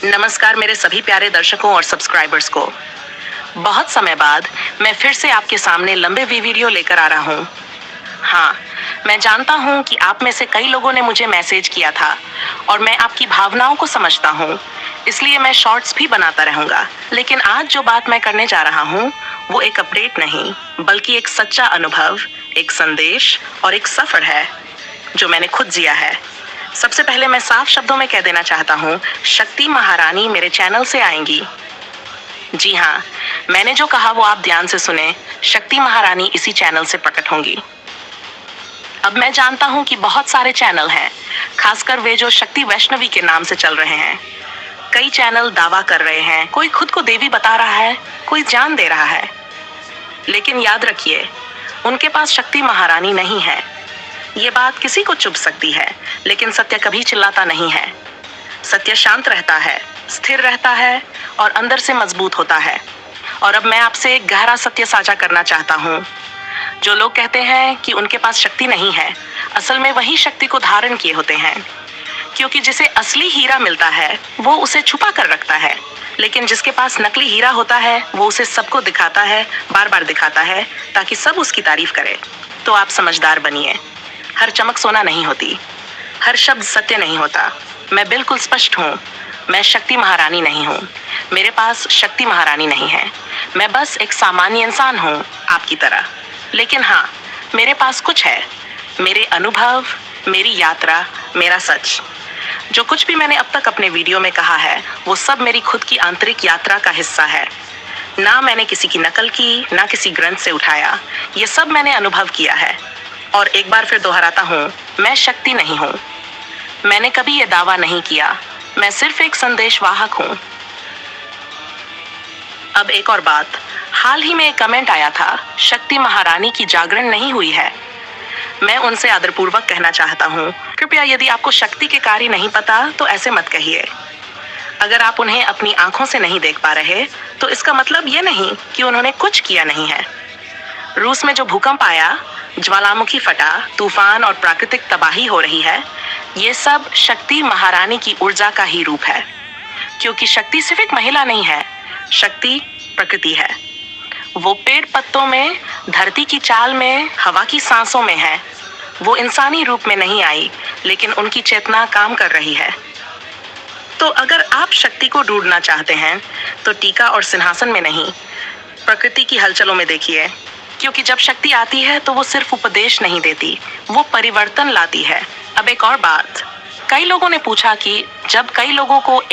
नमस्कार मेरे सभी प्यारे दर्शकों और सब्सक्राइबर्स को। बहुत समय बाद मैं फिर से आपके सामने लंबे वीडियो लेकर आ रहा हूँ। हाँ, मैं जानता हूँ कि आप में से कई लोगों ने मुझे मैसेज किया था और मैं आपकी भावनाओं को समझता हूँ, इसलिए मैं शॉर्ट्स भी बनाता रहूँगा। लेकिन आज जो बात मैं करने जा रहा हूँ वो एक अपडेट नहीं, बल्कि एक सच्चा अनुभव, एक संदेश और एक सफ़र है जो मैंने खुद जिया है। सबसे पहले मैं साफ शब्दों में कह देना चाहता हूँ, शक्ति महारानी मेरे चैनल से आएंगी। जी हाँ, मैंने जो कहा वो आप ध्यान से सुने, शक्ति महारानी इसी चैनल से प्रकट होंगी। अब मैं जानता हूँ कि बहुत सारे चैनल हैं, खासकर वे जो शक्ति वैष्णवी के नाम से चल रहे हैं। कई चैनल दावा कर रहे हैं, कोई खुद को देवी बता रहा है, कोई जान दे रहा है। लेकिन याद रखिए, उनके पास शक्ति महारानी नहीं है। ये बात किसी को चुभ सकती है, लेकिन सत्य कभी चिल्लाता नहीं है। सत्य शांत रहता है, स्थिर रहता है और अंदर से मजबूत होता है। और अब मैं आपसे एक गहरा सत्य साझा करना चाहता हूँ। जो लोग कहते हैं कि उनके पास शक्ति नहीं है, असल में वही शक्ति को धारण किए होते हैं। क्योंकि जिसे असली हीरा मिलता है वो उसे छुपा कर रखता है, लेकिन जिसके पास नकली हीरा होता है वो उसे सबको दिखाता है, बार बार दिखाता है, ताकि सब उसकी तारीफ करें। तो आप समझदार बनिए। हर चमक सोना नहीं होती, हर शब्द सत्य नहीं होता। मैं बिल्कुल स्पष्ट हूँ, मैं शक्ति महारानी नहीं हूँ। मेरे पास शक्ति महारानी नहीं है। मैं बस एक सामान्य इंसान हूँ, आपकी तरह। लेकिन हाँ, मेरे पास कुछ है, मेरे अनुभव, मेरी यात्रा, मेरा सच। जो कुछ भी मैंने अब तक अपने वीडियो में कहा है वो सब मेरी खुद की आंतरिक यात्रा का हिस्सा है। ना मैंने किसी की नकल की, ना किसी ग्रंथ से उठाया। ये सब मैंने अनुभव किया है। और एक बार फिर दोहराता हूँ, मैं शक्ति नहीं हूँ। मैंने कभी ये दावा नहीं किया, मैं सिर्फ एक संदेशवाहक हूँ। अब एक और बात, हाल ही में एक कमेंट आया था, शक्ति महारानी की जागरण नहीं हुई है। मैं उनसे आदरपूर्वक कहना चाहता हूँ, कृपया यदि आपको शक्ति के कार्य नहीं पता तो ऐसे मत कहिए। अगर आप उन्हें अपनी आंखों से नहीं देख पा रहे तो इसका मतलब ये नहीं कि उन्होंने कुछ किया नहीं है। रूस में जो भूकंप आया, ज्वालामुखी फटा, तूफान और प्राकृतिक तबाही हो रही है, ये सब शक्ति महारानी की ऊर्जा का ही रूप है। क्योंकि शक्ति सिर्फ एक महिला नहीं है, शक्ति प्रकृति है। वो पेड़ पत्तों में, धरती की चाल में, हवा की सांसों में है। वो इंसानी रूप में नहीं आई, लेकिन उनकी चेतना काम कर रही है। तो अगर आप शक्ति को ढूंढना चाहते हैं तो टीका और सिंहासन में नहीं, प्रकृति की हलचलों में देखिए। क्योंकि जब शक्ति आती है तो वो सिर्फ उपदेश नहीं देती, वो परिवर्तन लाती है। अब एक और बात, कई लोगों ने पूछा कि जब कई लोगों को एक